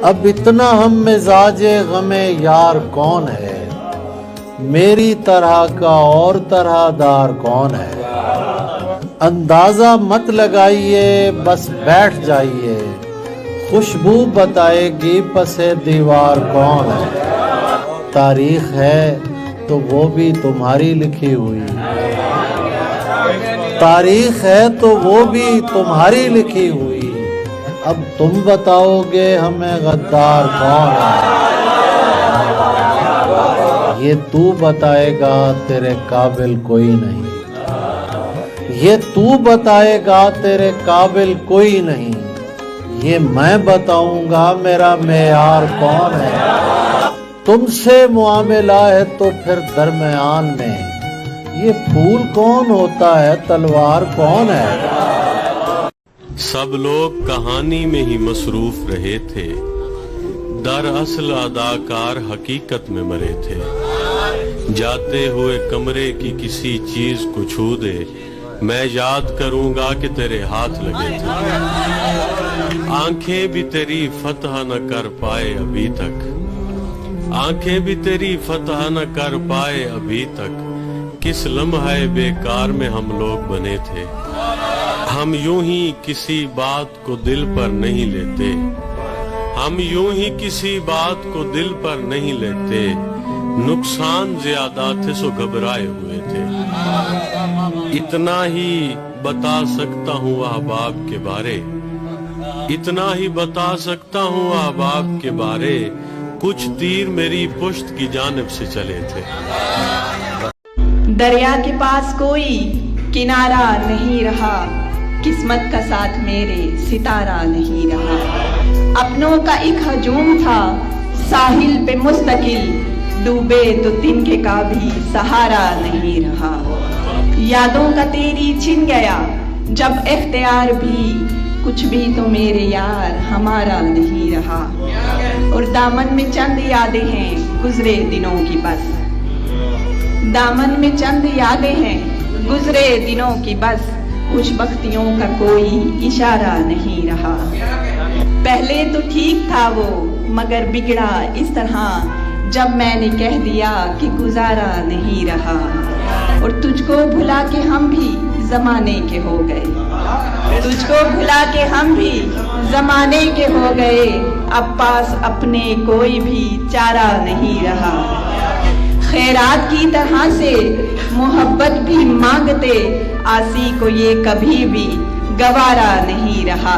اب اتنا ہم مزاج غم یار کون ہے، میری طرح کا اور طرح دار کون ہے؟ اندازہ مت لگائیے بس بیٹھ جائیے، خوشبو بتائے گی پس دیوار کون ہے؟ تاریخ ہے تو وہ بھی تمہاری لکھی ہوئی، تاریخ ہے تو وہ بھی تمہاری لکھی ہوئی، اب تم بتاؤ گے ہمیں غدار کون ہے؟ یہ تو بتائے گا تیرے قابل کوئی نہیں، یہ تو بتائے گا تیرے قابل کوئی نہیں، یہ میں بتاؤں گا میرا معیار کون ہے؟ تم سے معاملہ ہے تو پھر درمیان میں یہ پھول کون ہوتا ہے، تلوار کون ہے؟ سب لوگ کہانی میں ہی مصروف رہے تھے، دراصل اداکار حقیقت میں مرے تھے۔ جاتے ہوئے کمرے کی کسی چیز کو چھو دے، میں یاد کروں گا کہ تیرے ہاتھ لگے تھے۔ آنکھیں بھی تیری فتح نہ کر پائے ابھی تک، آنکھیں بھی تیری فتح نہ کر پائے ابھی تک، کس لمحہ بیکار میں ہم لوگ بنے تھے۔ ہم یوں ہی کسی بات کو دل پر نہیں لیتے، ہم یوں ہی کسی بات کو دل پر نہیں لیتے، نقصان زیادہ تھے سو گھبرائے ہوئے تھے۔ اتنا ہی بتا سکتا ہوں احباب کے بارے، اتنا ہی بتا سکتا ہوں احباب کے بارے، کچھ تیر میری پشت کی جانب سے چلے تھے۔ دریا کے پاس کوئی کنارہ نہیں رہا، قسمت کا ساتھ میرے ستارہ نہیں رہا۔ اپنوں کا ایک ہجوم تھا ساحل پہ مستقل، ڈوبے تو تنکے کا بھی سہارا نہیں رہا۔ یادوں کا تیری چھن گیا جب اختیار بھی، کچھ بھی تو میرے یار ہمارا نہیں رہا۔ اور دامن میں چند یادیں ہیں گزرے دنوں کی بس، دامن میں چند یادیں ہیں گزرے دنوں کی بس، خوش بختیوں کا کوئی اشارہ نہیں رہا۔ پہلے تو ٹھیک تھا وہ مگر بگڑا اس طرح، جب میں نے کہہ دیا کہ گزارا نہیں رہا۔ اور تجھ کو بھلا کے ہم بھی زمانے کے ہو گئے، تجھ کو بھلا کے ہم بھی زمانے کے ہو گئے، اب پاس اپنے کوئی بھی چارہ نہیں رہا۔ خیرات کی طرح سے محبت بھی مانگتے، آسی کو یہ کبھی بھی گوارا نہیں رہا۔